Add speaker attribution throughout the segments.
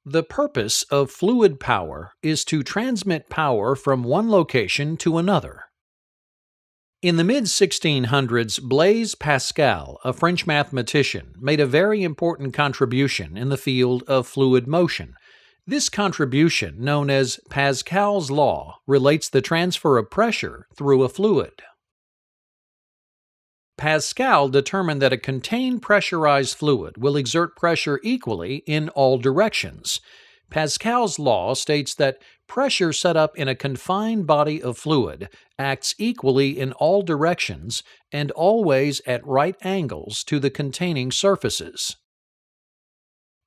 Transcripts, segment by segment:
Speaker 1: The purpose of fluid power is to transmit power from one location to another. In the mid-1600s, Blaise Pascal, a French mathematician, made a very important contribution in the field of fluid motion. This contribution, known as Pascal's law, relates the transfer of pressure through a fluid. Pascal determined that a contained pressurized fluid will exert pressure equally in all directions. Pascal's law states that pressure set up in a confined body of fluid acts equally in all directions and always at right angles to the containing surfaces.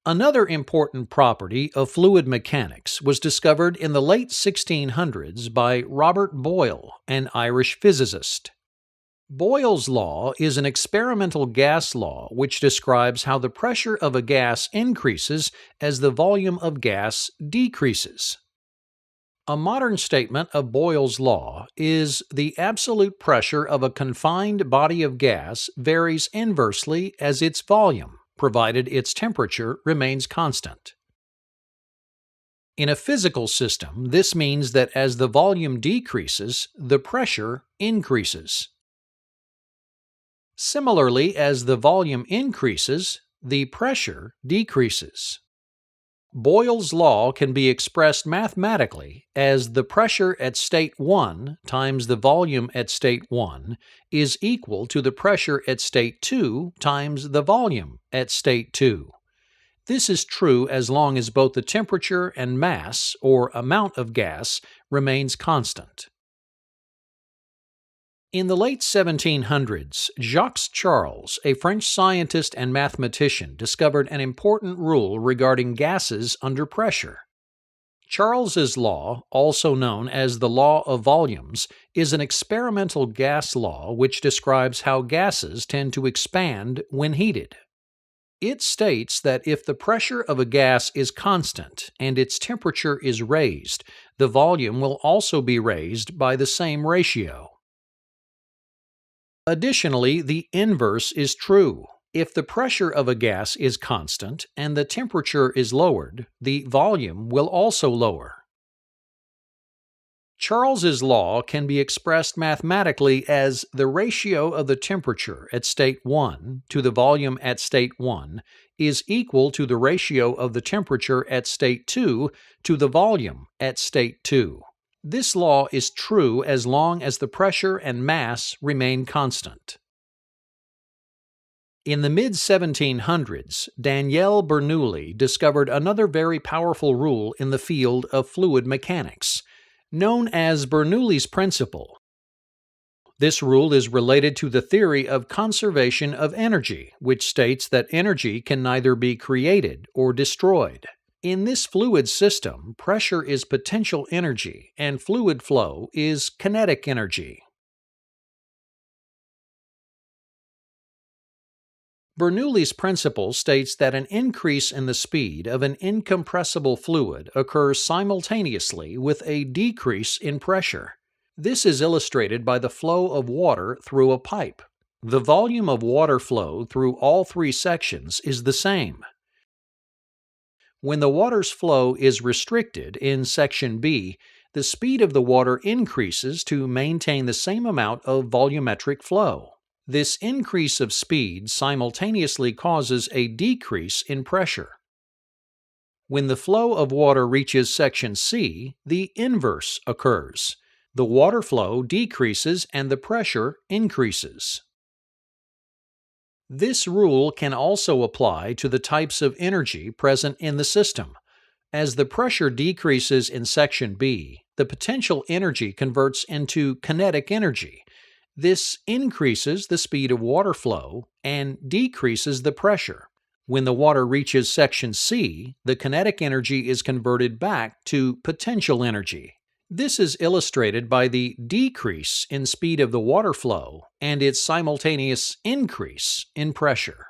Speaker 1: Another important property of fluid mechanics was discovered in the late 1600s by Robert Boyle, an Irish physicist. Boyle's law is an experimental gas law which describes how the pressure of a gas increases as the volume of gas decreases. A modern statement of Boyle's law is the absolute pressure of a confined body of gas varies inversely as its volume, provided its temperature remains constant. In a physical system, this means that as the volume decreases, the pressure increases. Similarly, as the volume increases, the pressure decreases. Boyle's law can be expressed mathematically as the pressure at state 1 times the volume at state 1 is equal to the pressure at state 2 times the volume at state 2. This is true as long as both the temperature and mass, or amount of gas, remains constant. In the late 1700s, Jacques Charles, a French scientist and mathematician, discovered an important rule regarding gases under pressure. Charles's law, also known as the law of volumes, is an experimental gas law which describes how gases tend to expand when heated. It states that if the pressure of a gas is constant and its temperature is raised, the volume will also be raised by the same ratio. Additionally, the inverse is true. If the pressure of a gas is constant and the temperature is lowered, the volume will also lower. Charles's law can be expressed mathematically as the ratio of the temperature at state 1 to the volume at state 1 is equal to the ratio of the temperature at state 2 to the volume at state 2. This law is true as long as the pressure and mass remain constant. In the mid-1700s, Daniele Bernoulli discovered another very powerful rule in the field of fluid mechanics, known as Bernoulli's principle. This rule is related to the theory of conservation of energy, which states that energy can neither be created or destroyed. In this fluid system, pressure is potential energy and fluid flow is kinetic energy. Bernoulli's principle states that an increase in the speed of an incompressible fluid occurs simultaneously with a decrease in pressure. This is illustrated by the flow of water through a pipe. The volume of water flow through all three sections is the same. When the water's flow is restricted in section B, the speed of the water increases to maintain the same amount of volumetric flow. This increase of speed simultaneously causes a decrease in pressure. When the flow of water reaches section C, the inverse occurs. The water flow decreases and the pressure increases. This rule can also apply to the types of energy present in the system. As the pressure decreases in section B, the potential energy converts into kinetic energy. This increases the speed of water flow and decreases the pressure. When the water reaches section C, the kinetic energy is converted back to potential energy. This is illustrated by the decrease in speed of the water flow and its simultaneous increase in pressure.